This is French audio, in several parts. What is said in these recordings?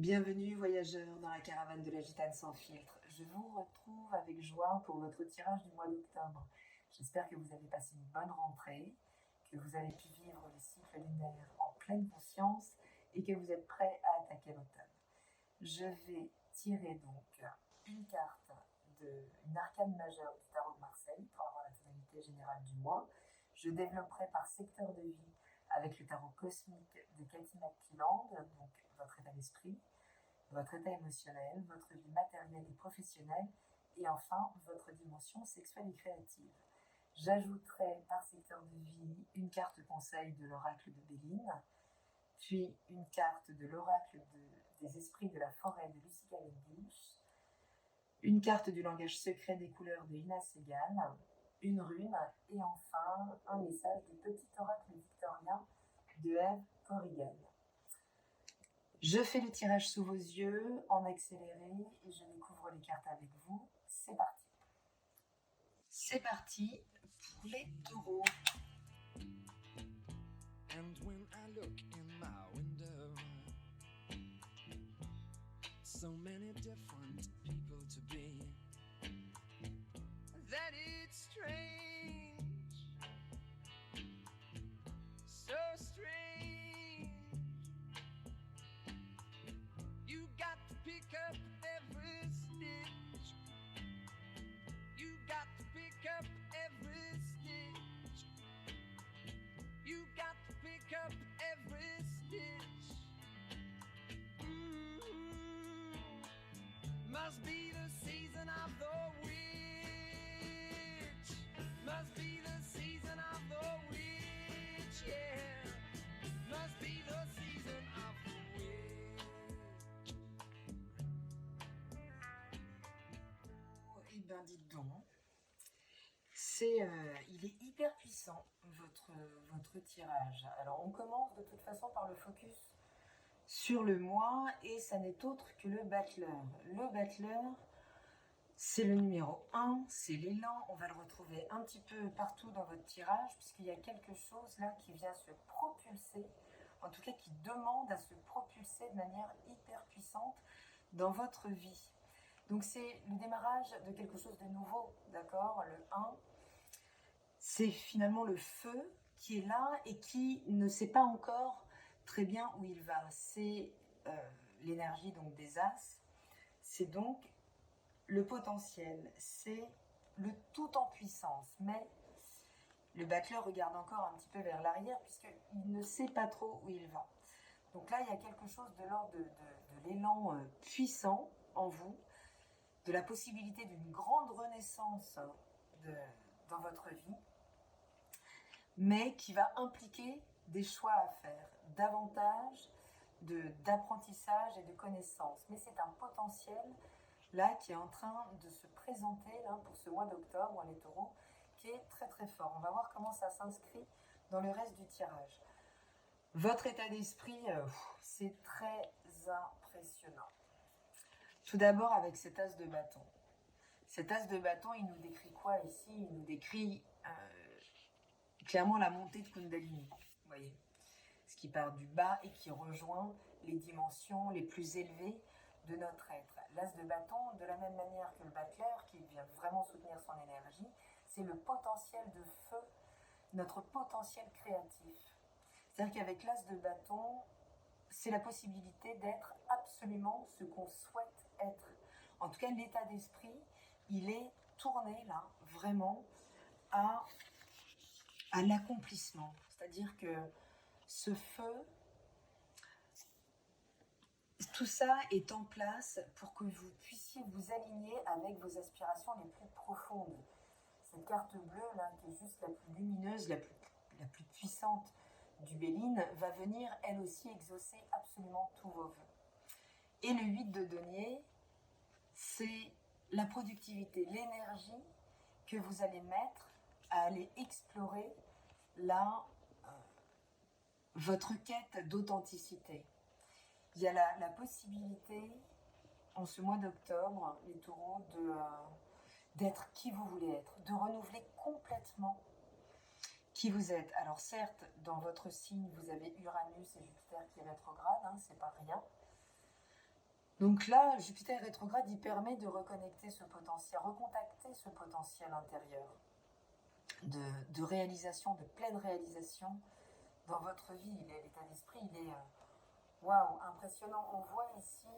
Bienvenue voyageurs dans la caravane de la Gitane sans filtre. Je vous retrouve avec joie pour votre tirage du mois d'octobre. J'espère que vous avez passé une bonne rentrée, que vous avez pu vivre le cycle lunaire en pleine conscience et que vous êtes prêts à attaquer l'automne. Je vais tirer donc une carte d'une arcane majeure du tarot de Marseille pour avoir la tonalité générale du mois. Je développerai par secteur de vie avec le tarot cosmique de Cathy McClelland, donc votre état d'esprit, votre état émotionnel, votre vie matérielle et professionnelle, et enfin votre dimension sexuelle et créative. J'ajouterai par secteur de vie une carte conseil de l'oracle de Béline, puis une carte de l'oracle des esprits de la forêt de Lucy Cavendish, une carte du langage secret des couleurs de Ina Segal, une rune, et enfin un message du petit oracle victorien de Eve Corrigan. Je fais le tirage sous vos yeux en accéléré et je découvre les cartes avec vous. C'est parti. C'est parti pour les taureaux. And when I look in my window, so many different people to be, that it's strange, so strange. You got to pick up every stitch. You got to pick up every stitch. You got to pick up every stitch. Must be the season of the witch. Must be the season of the witch, yeah. Must be the season of the witch. Eh ben dites donc, il est hyper puissant votre tirage. Alors on commence de toute façon par le focus sur le mois et ça n'est autre que le battleur. Le battleur, c'est le numéro 1, c'est l'élan. On va le retrouver un petit peu partout dans votre tirage puisqu'il y a quelque chose là qui vient se propulser, en tout cas qui demande à se propulser de manière hyper puissante dans votre vie. Donc c'est le démarrage de quelque chose de nouveau, d'accord? Le 1, c'est finalement le feu qui est là et qui ne sait pas encore très bien où il va. C'est l'énergie donc des As, c'est donc le potentiel, c'est le tout en puissance. Mais le battleur regarde encore un petit peu vers l'arrière puisqu'il ne sait pas trop où il va. Donc là, il y a quelque chose de l'ordre de l'élan puissant en vous, de la possibilité d'une grande renaissance dans votre vie, mais qui va impliquer des choix à faire, davantage d'apprentissage et de connaissances. Mais c'est un potentiel là qui est en train de se présenter là, pour ce mois d'octobre, les taureaux, qui est très très fort. On va voir comment ça s'inscrit dans le reste du tirage. Votre état d'esprit, c'est très impressionnant. Tout d'abord avec cet as de bâton. Cet as de bâton, il nous décrit quoi ici? Il nous décrit clairement la montée de Kundalini, vous voyez, ce qui part du bas et qui rejoint les dimensions les plus élevées de notre être. L'as de bâton, de la même manière que le battleur, qui vient vraiment soutenir son énergie, c'est le potentiel de feu, notre potentiel créatif. C'est-à-dire qu'avec l'as de bâton, c'est la possibilité d'être absolument ce qu'on souhaite être. En tout cas, l'état d'esprit, il est tourné là, vraiment, à l'accomplissement. C'est-à-dire que ce feu, tout ça est en place pour que vous puissiez vous aligner avec vos aspirations les plus profondes. Cette carte bleue là, qui est juste la plus lumineuse, la plus puissante du Béline, va venir elle aussi exaucer absolument tous vos vœux. Et le 8 de denier, c'est la productivité, l'énergie que vous allez mettre à aller explorer là votre quête d'authenticité. Il y a la possibilité, en ce mois d'octobre, les taureaux, d'être qui vous voulez être, de renouveler complètement qui vous êtes. Alors certes, dans votre signe, vous avez Uranus et Jupiter qui est rétrograde, c'est pas rien. Donc là, Jupiter rétrograde, il permet de reconnecter ce potentiel, recontacter ce potentiel intérieur de réalisation, de pleine réalisation dans votre vie. L'état d'esprit, il est waouh, impressionnant. On voit ici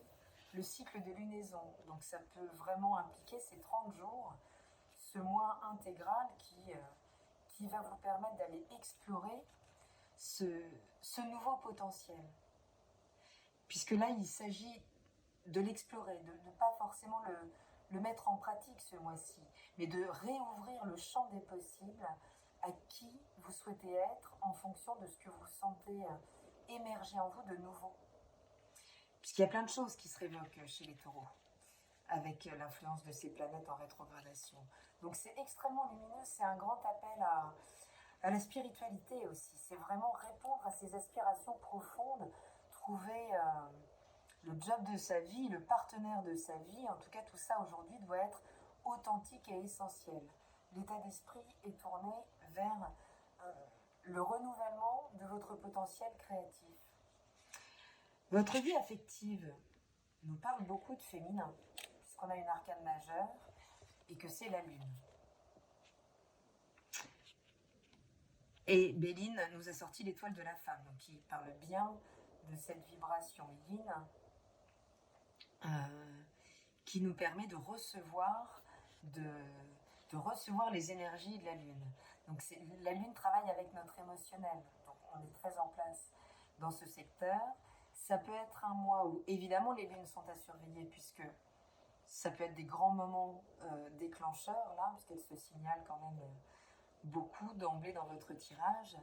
le cycle de lunaison. Donc ça peut vraiment impliquer ces 30 jours, ce mois intégral qui va vous permettre d'aller explorer ce nouveau potentiel. Puisque là, il s'agit de l'explorer, de ne pas forcément le mettre en pratique ce mois-ci, mais de réouvrir le champ des possibles à qui vous souhaitez être en fonction de ce que vous sentez émerger en vous de nouveau. Puisqu'il y a plein de choses qui se révoquent chez les taureaux, avec l'influence de ces planètes en rétrogradation. Donc c'est extrêmement lumineux, c'est un grand appel à la spiritualité aussi. C'est vraiment répondre à ces aspirations profondes, trouver le job de sa vie, le partenaire de sa vie. En tout cas, tout ça aujourd'hui doit être authentique et essentiel. L'état d'esprit est tourné vers le renouvellement de votre potentiel créatif. Votre vie affective nous parle beaucoup de féminin, puisqu'on a une arcane majeure et que c'est la lune. Et Béline nous a sorti l'étoile de la femme, donc qui parle bien de cette vibration yin qui nous permet de recevoir les énergies de la lune. Donc la lune travaille avec notre émotionnel, donc on est très en place dans ce secteur. Ça peut être un mois où évidemment les lunes sont à surveiller, puisque ça peut être des grands moments déclencheurs là, puisqu'elles se signalent quand même beaucoup d'emblée dans votre tirage.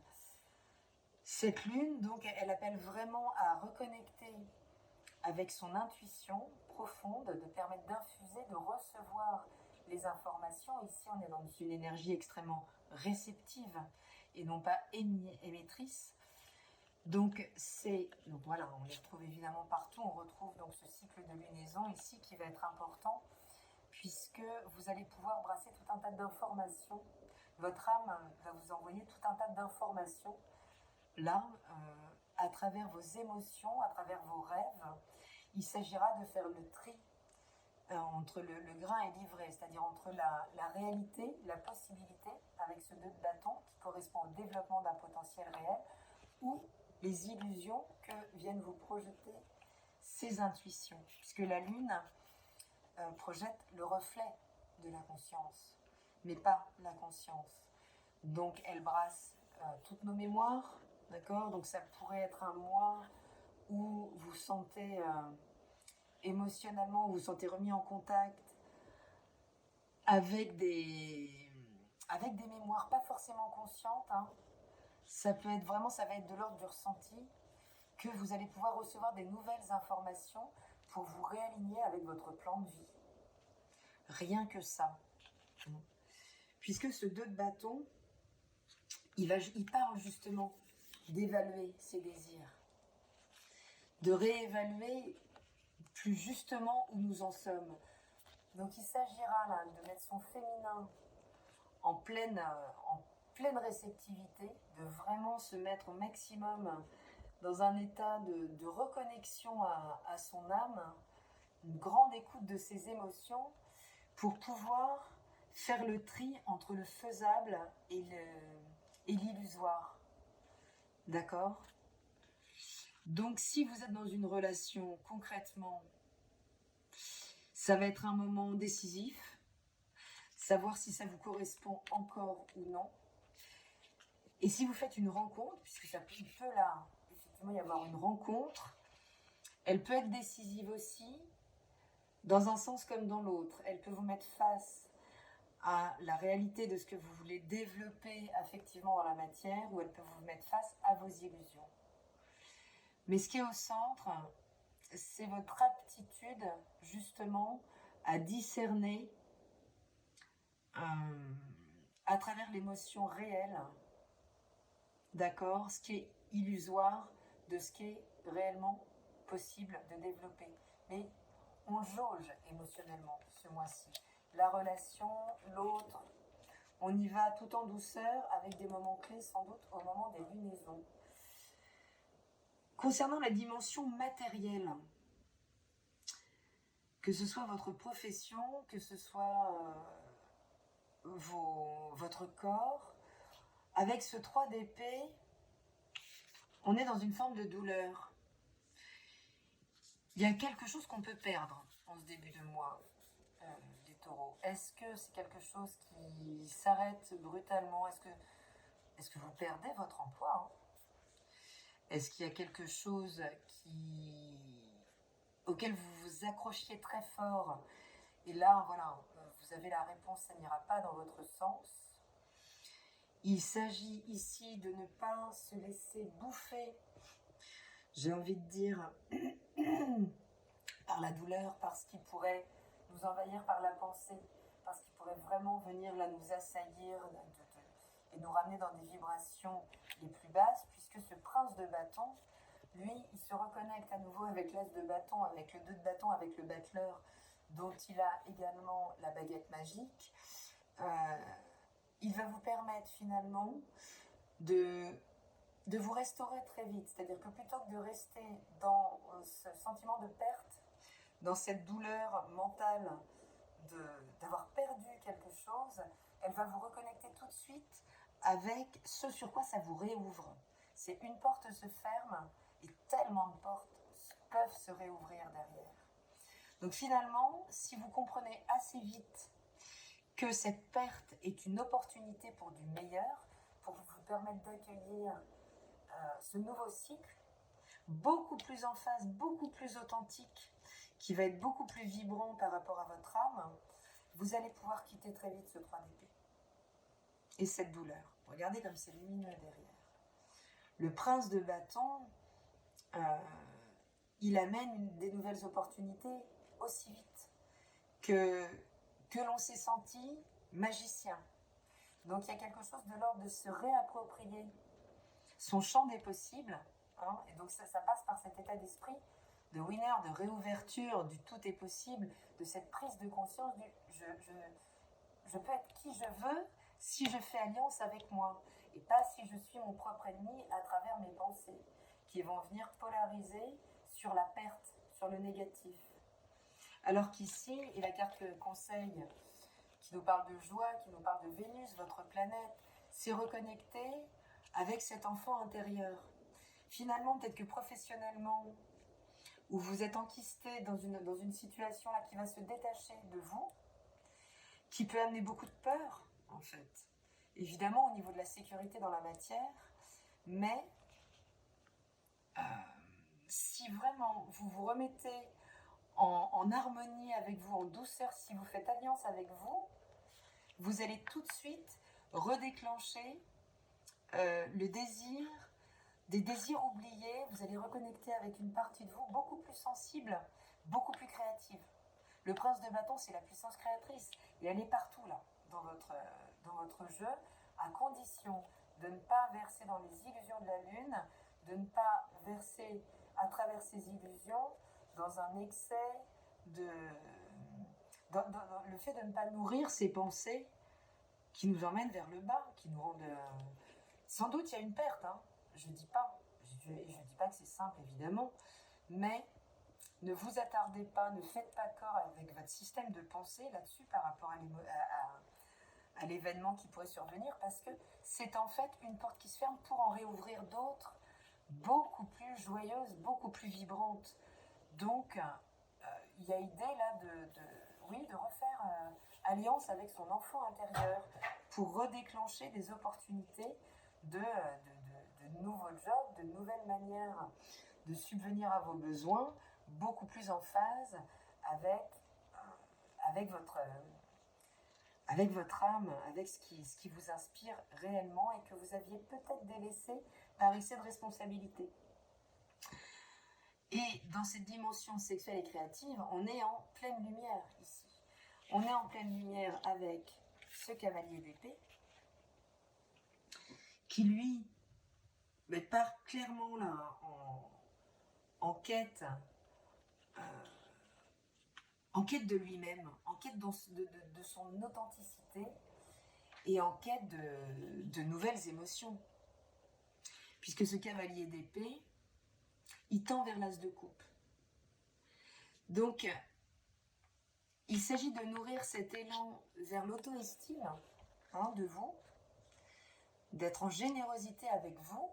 Cette lune, donc, elle appelle vraiment à reconnecter avec son intuition profonde, de permettre d'infuser, de recevoir les informations. Ici, on est dans une énergie extrêmement réceptive et non pas émettrice. Donc voilà, on les retrouve évidemment partout. On retrouve donc ce cycle de lunaison ici qui va être important, puisque vous allez pouvoir brasser tout un tas d'informations. Votre âme va vous envoyer tout un tas d'informations là, à travers vos émotions, à travers vos rêves. Il s'agira de faire le tri entre le grain et l'ivraie, c'est-à-dire entre la réalité, la possibilité, avec ce 2 de bâton qui correspond au développement d'un potentiel réel, ou les illusions que viennent vous projeter ces intuitions, puisque la lune projette le reflet de la conscience, mais pas la conscience. Donc elle brasse toutes nos mémoires, d'accord ? Donc ça pourrait être un mois où vous sentez émotionnellement, vous sentez remis en contact avec des mémoires pas forcément conscientes, hein. Ça va être de l'ordre du ressenti, que vous allez pouvoir recevoir des nouvelles informations pour vous réaligner avec votre plan de vie. Rien que ça. Puisque ce 2 de bâton, il parle justement d'évaluer ses désirs, de réévaluer plus justement où nous en sommes. Donc il s'agira là de mettre son féminin en pleine réceptivité, de vraiment se mettre au maximum dans un état de reconnexion à son âme, une grande écoute de ses émotions, pour pouvoir faire le tri entre le faisable et l'illusoire. D'accord ? Donc si vous êtes dans une relation, concrètement, ça va être un moment décisif, savoir si ça vous correspond encore ou non. Et si vous faites une rencontre, puisque il peut là, effectivement, y avoir une rencontre, elle peut être décisive aussi, dans un sens comme dans l'autre. Elle peut vous mettre face à la réalité de ce que vous voulez développer affectivement dans la matière, ou elle peut vous mettre face à vos illusions. Mais ce qui est au centre, c'est votre aptitude justement à discerner à travers l'émotion réelle, d'accord, ce qui est illusoire de ce qui est réellement possible de développer. Mais on jauge émotionnellement ce mois-ci. La relation, l'autre, on y va tout en douceur, avec des moments clés sans doute au moment des lunaisons. Concernant la dimension matérielle, que ce soit votre profession, que ce soit votre corps. Avec ce 3 d'épée, on est dans une forme de douleur. Il y a quelque chose qu'on peut perdre en ce début de mois des taureaux. Est-ce que c'est quelque chose qui s'arrête brutalement? Est-ce que vous perdez votre emploi, hein? Est-ce qu'il y a quelque chose auquel vous vous accrochiez très fort et là, voilà, vous avez la réponse, ça n'ira pas dans votre sens. Il s'agit ici de ne pas se laisser bouffer, j'ai envie de dire, par la douleur, par ce qui pourrait nous envahir par la pensée, par ce qui pourrait vraiment venir là nous assaillir et nous ramener dans des vibrations les plus basses, puisque ce prince de bâton, lui, il se reconnecte à nouveau avec l'as de bâton, avec le 2 de bâton, avec le battleur, dont il a également la baguette magique. Il va vous permettre finalement de vous restaurer très vite. C'est-à-dire que plutôt que de rester dans ce sentiment de perte, dans cette douleur mentale d'avoir perdu quelque chose, elle va vous reconnecter tout de suite avec ce sur quoi ça vous réouvre. C'est une porte se ferme et tellement de portes peuvent se réouvrir derrière. Donc finalement, si vous comprenez assez vite que cette perte est une opportunité pour du meilleur, pour vous permettre d'accueillir ce nouveau cycle, beaucoup plus en phase, beaucoup plus authentique, qui va être beaucoup plus vibrant par rapport à votre âme, vous allez pouvoir quitter très vite ce 3 d'épée. Et cette douleur. Regardez comme c'est lumineux derrière. Le prince de bâton, il amène des nouvelles opportunités aussi vite que l'on s'est senti magicien. Donc il y a quelque chose de l'ordre de se réapproprier son champ des possibles, hein, et donc ça passe par cet état d'esprit de winner, de réouverture, du tout est possible, de cette prise de conscience du je peux être qui je veux si je fais alliance avec moi, et pas si je suis mon propre ennemi à travers mes pensées, qui vont venir polariser sur la perte, sur le négatif. Alors qu'ici, et la carte conseil qui nous parle de joie, qui nous parle de Vénus, votre planète, c'est reconnecter avec cet enfant intérieur. Finalement, peut-être que professionnellement, où vous êtes enquisté dans une situation là qui va se détacher de vous, qui peut amener beaucoup de peur, en fait. Évidemment, au niveau de la sécurité dans la matière, mais si vraiment vous vous remettez en harmonie avec vous, en douceur, si vous faites alliance avec vous, vous allez tout de suite redéclencher le désir, des désirs oubliés, vous allez reconnecter avec une partie de vous beaucoup plus sensible, beaucoup plus créative. Le prince de bâton, c'est la puissance créatrice, et elle est partout là, dans votre jeu, à condition de ne pas verser dans les illusions de la lune, de ne pas verser à travers ces illusions dans un excès dans le fait de ne pas nourrir ces pensées qui nous emmènent vers le bas, qui nous rendent... Sans doute, il y a une perte, hein. Je dis pas que c'est simple, évidemment, mais ne vous attardez pas, ne faites pas corps avec votre système de pensée là-dessus par rapport à l'événement qui pourrait survenir, parce que c'est en fait une porte qui se ferme pour en réouvrir d'autres, beaucoup plus joyeuses, beaucoup plus vibrantes. Donc, il y a idée là de refaire alliance avec son enfant intérieur pour redéclencher des opportunités de nouveaux jobs, de nouvelles manières de subvenir à vos besoins, beaucoup plus en phase avec votre âme, avec ce qui vous inspire réellement et que vous aviez peut-être délaissé par excès de responsabilité. Et dans cette dimension sexuelle et créative, on est en pleine lumière ici. On est en pleine lumière avec ce cavalier d'épée qui, lui, part clairement là en quête de lui-même, en quête de son authenticité et en quête de nouvelles émotions. Puisque ce cavalier d'épée, il tend vers l'as de coupe. Donc, Il s'agit de nourrir cet élan vers l'auto-estime de vous, d'être en générosité avec vous,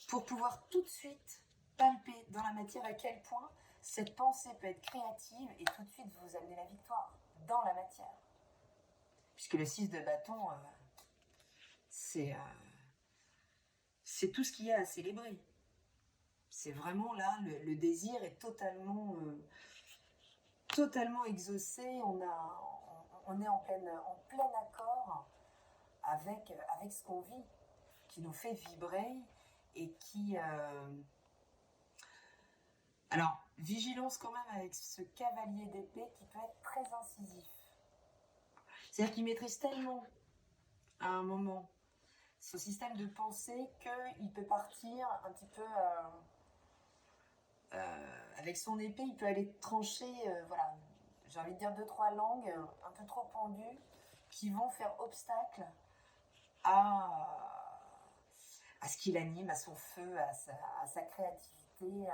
pour pouvoir tout de suite palper dans la matière à quel point cette pensée peut être créative et tout de suite vous amener la victoire dans la matière. Puisque le 6 de bâton, c'est tout ce qu'il y a à célébrer. C'est vraiment là, le désir est totalement exaucé, on est en plein accord avec ce qu'on vit, qui nous fait vibrer et qui... Alors, vigilance quand même avec ce cavalier d'épée qui peut être très incisif. C'est-à-dire qu'il maîtrise tellement, à un moment, ce système de pensée qu'il peut partir un petit peu... avec son épée, il peut aller trancher, voilà, j'ai envie de dire 2-3 langues un peu trop pendues qui vont faire obstacle à ce qu'il anime, à son feu, à sa créativité,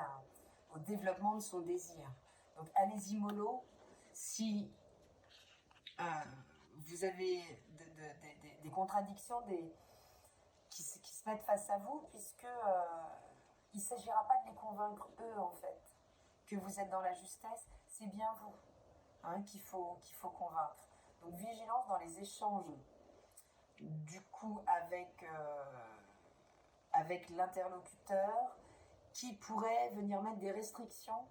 au développement de son désir. Donc allez-y mollo, si vous avez des contradictions qui se mettent face à vous, puisque il ne s'agira pas de les convaincre eux en fait, que vous êtes dans la justesse, c'est bien vous qu'il faut convaincre. Donc vigilance dans les échanges, du coup avec l'interlocuteur, qui pourrait venir mettre des restrictions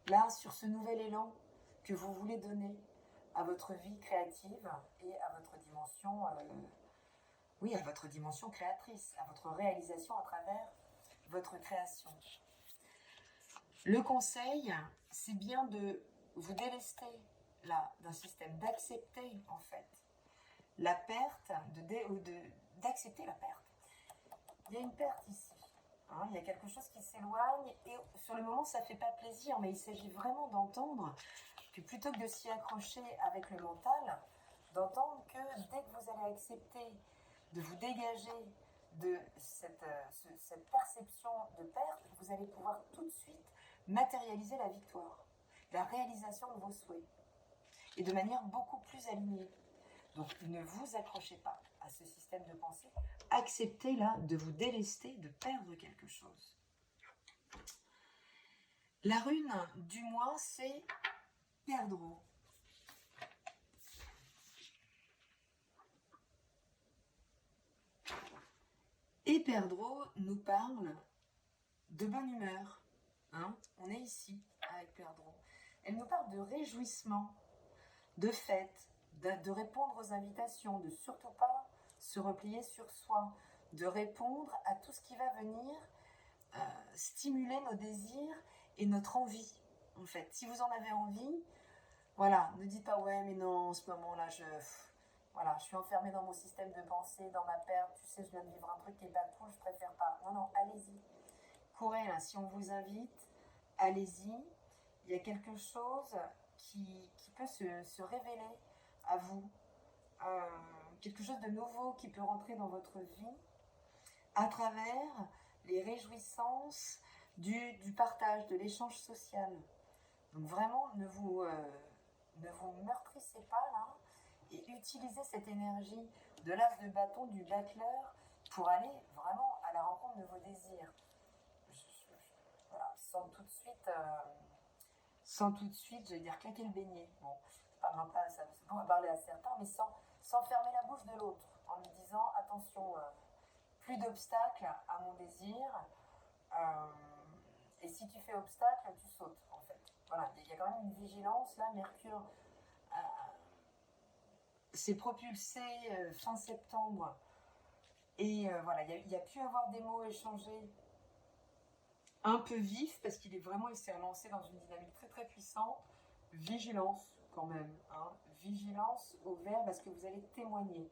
là sur ce nouvel élan que vous voulez donner à votre vie créative et à votre dimension, à votre dimension créatrice, à votre réalisation à travers votre création. Le conseil, c'est bien de vous délester là d'un système, d'accepter en fait la perte, d'accepter la perte. Il y a une perte ici. Il y a quelque chose qui s'éloigne et sur le moment ça ne fait pas plaisir, mais il s'agit vraiment d'entendre que plutôt que de s'y accrocher avec le mental, d'entendre que dès que vous allez accepter de vous dégager de cette perception de perte, vous allez pouvoir tout de suite matérialiser la victoire, la réalisation de vos souhaits, et de manière beaucoup plus alignée. Donc ne vous accrochez pas à ce système de pensée, acceptez là de vous délester, de perdre quelque chose. La rune du mois, c'est Perdreau. Et Perdreau nous parle de bonne humeur. On est ici avec Perdreau. Elle nous parle de réjouissement, de fête, de répondre aux invitations, de surtout pas se replier sur soi, de répondre à tout ce qui va venir stimuler nos désirs et notre envie. En fait, si vous en avez envie, voilà, ne dites pas ouais mais non, en ce moment-là je suis enfermée dans mon système de pensée, dans ma perte, tu sais, je viens de vivre un truc qui est pas cool, je préfère pas. Non, allez-y. Courez là, si on vous invite, allez-y. Il y a quelque chose qui peut se révéler à vous. Quelque chose de nouveau qui peut rentrer dans votre vie à travers les réjouissances du partage, de l'échange social. Donc vraiment, ne vous meurtrissez pas là et utilisez cette énergie de l'as de bâton, du battleur, pour aller vraiment à la rencontre de vos désirs. Voilà, sans tout de suite, je vais dire claquer le beignet. Bon, ça va parler à certains, mais sans fermer la bouche de l'autre, en lui disant attention, plus d'obstacles à mon désir, et si tu fais obstacle, tu sautes en fait. Voilà, il y a quand même une vigilance là. Mercure s'est propulsé fin septembre, et voilà, il y a pu avoir des mots échangés un peu vifs parce qu'il s'est relancé dans une dynamique très très puissante. Vigilance quand même, vigilance au verbe parce que vous allez témoigner.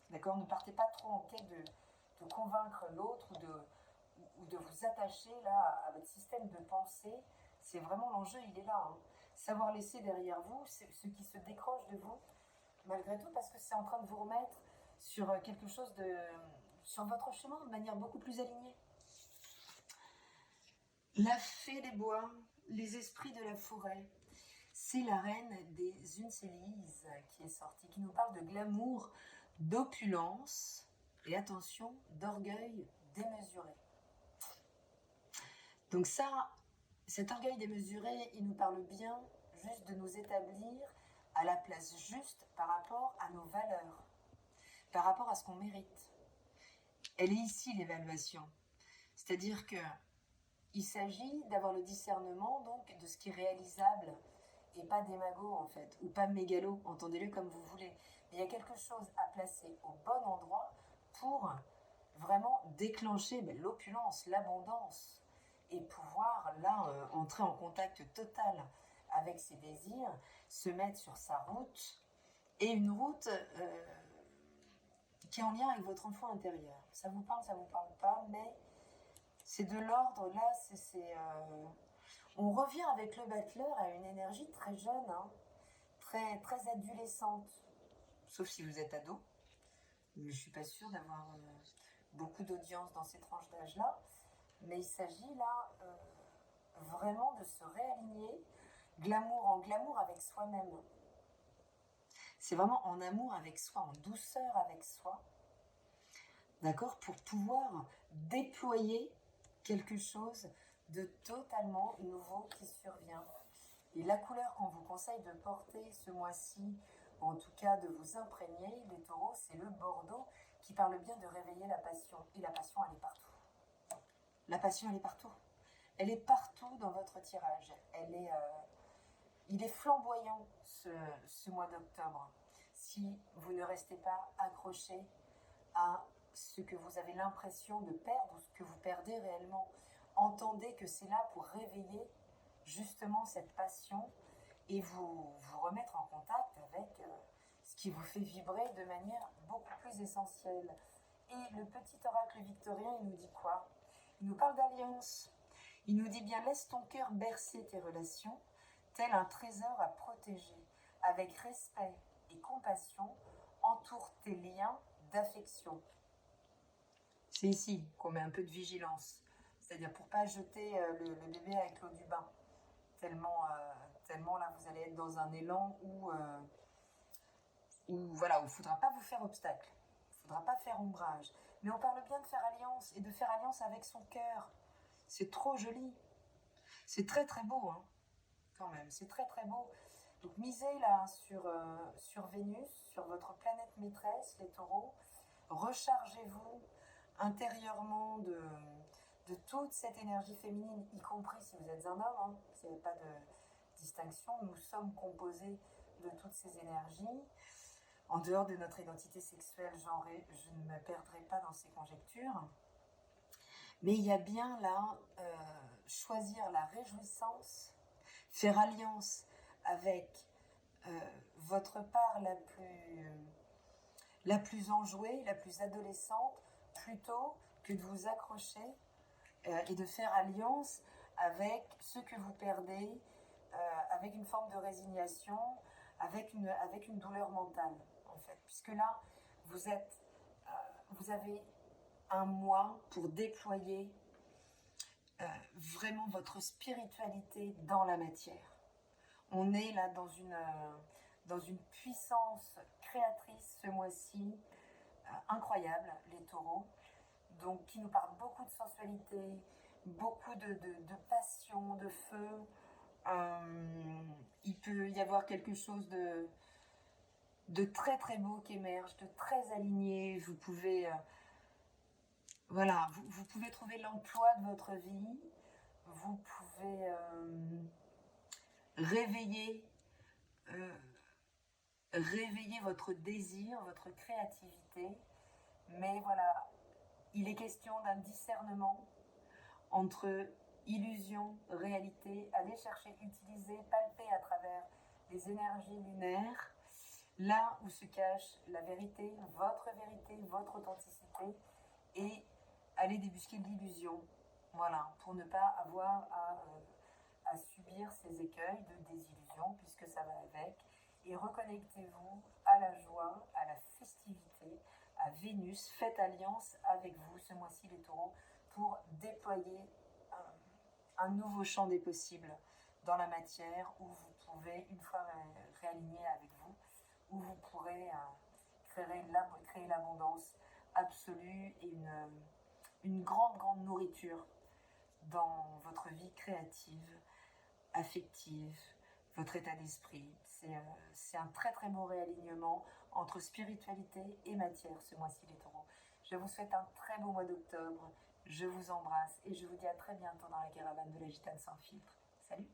D'accord, ne partez pas trop en quête de convaincre l'autre ou de vous attacher là à votre système de pensée. C'est vraiment l'enjeu, il est là. Savoir laisser derrière vous ce qui se décroche de vous, malgré tout, parce que c'est en train de vous remettre sur quelque chose sur votre chemin de manière beaucoup plus alignée. La fée des bois, les esprits de la forêt, c'est la reine des Uncélises qui est sortie, qui nous parle de glamour, d'opulence et attention, d'orgueil démesuré. Donc ça, cet orgueil démesuré, il nous parle bien juste de nous établir à la place juste par rapport à nos valeurs, par rapport à ce qu'on mérite. Elle est ici l'évaluation. C'est-à-dire qu'il s'agit d'avoir le discernement donc de ce qui est réalisable et pas démago en fait, ou pas mégalo, entendez-le comme vous voulez. Mais il y a quelque chose à placer au bon endroit pour vraiment déclencher l'opulence, l'abondance et pouvoir là entrer en contact total avec ses désirs, se mettre sur sa route et une route qui est en lien avec votre enfant intérieur. Ça vous parle pas, mais c'est de l'ordre là, on revient avec le battleur à une énergie très jeune, hein, très, très adolescente, sauf si vous êtes ado. Je ne suis pas sûre d'avoir beaucoup d'audience dans ces tranches d'âge-là, mais il s'agit là vraiment de se réaligner, glamour en glamour avec soi-même. C'est vraiment en amour avec soi, en douceur avec soi, d'accord, pour pouvoir déployer quelque chose de totalement nouveau qui survient. Et la couleur qu'on vous conseille de porter ce mois-ci, ou en tout cas de vous imprégner, les taureaux, c'est le bordeaux qui parle bien de réveiller la passion. Et la passion, elle est partout. La passion, elle est partout. Elle est partout dans votre tirage. Il est flamboyant ce mois d'octobre. Si vous ne restez pas accroché à ce que vous avez l'impression de perdre ou ce que vous perdez réellement, entendez que c'est là pour réveiller justement cette passion et vous remettre en contact avec ce qui vous fait vibrer de manière beaucoup plus essentielle. Et le petit oracle victorien, il nous dit quoi? Il nous parle d'alliance. Il nous dit bien, laisse ton cœur bercer tes relations, tel un trésor à protéger. Avec respect et compassion, entoure tes liens d'affection. C'est ici qu'on met un peu de vigilance, c'est-à-dire pour ne pas jeter le bébé avec l'eau du bain, tellement là vous allez être dans un élan où voilà, où il ne faudra pas vous faire obstacle, il ne faudra pas faire ombrage. Mais on parle bien de faire alliance et de faire alliance avec son cœur. C'est trop joli. C'est très très beau, hein, quand même. C'est très très beau. Donc misez là sur Vénus, sur votre planète maîtresse, les taureaux. Rechargez-vous intérieurement de toute cette énergie féminine, y compris si vous êtes un homme, hein, il n'y a pas de distinction. Nous sommes composés de toutes ces énergies. En dehors de notre identité sexuelle genrée, je ne me perdrai pas dans ces conjectures. Mais il y a bien là choisir la réjouissance, faire alliance avec votre part la plus enjouée, la plus adolescente, plutôt que de vous accrocher et de faire alliance avec ce que vous perdez, avec une forme de résignation, avec une douleur mentale, en fait. Puisque là, vous avez un mois pour déployer vraiment votre spiritualité dans la matière. On est là dans une puissance créatrice ce mois-ci, incroyable, les taureaux, donc qui nous parle beaucoup de sensualité, beaucoup de passion, de feu. Il peut y avoir quelque chose de très très beau qui émerge, de très aligné. Vous pouvez vous pouvez trouver l'emploi de votre vie, vous pouvez réveiller votre désir, votre créativité, mais voilà, il est question d'un discernement entre illusion, réalité, aller chercher, utiliser, palper à travers les énergies lunaires, là où se cache la vérité, votre authenticité, et aller débusquer l'illusion, voilà, pour ne pas avoir à subir ces écueils de désillusion, puisque ça va avec, et reconnectez-vous à la joie, à la festivité, à Vénus, faites alliance avec vous ce mois-ci les taureaux, pour déployer un nouveau champ des possibles dans la matière où vous pouvez, une fois réaligné avec vous, où vous pourrez créer l'abondance absolue et une grande nourriture dans votre vie créative, affective, votre état d'esprit. C'est un très beau réalignement entre spiritualité et matière ce mois-ci les taureaux. Je vous souhaite un très beau mois d'octobre, je vous embrasse et je vous dis à très bientôt dans la caravane de la Gitane sans filtre. Salut!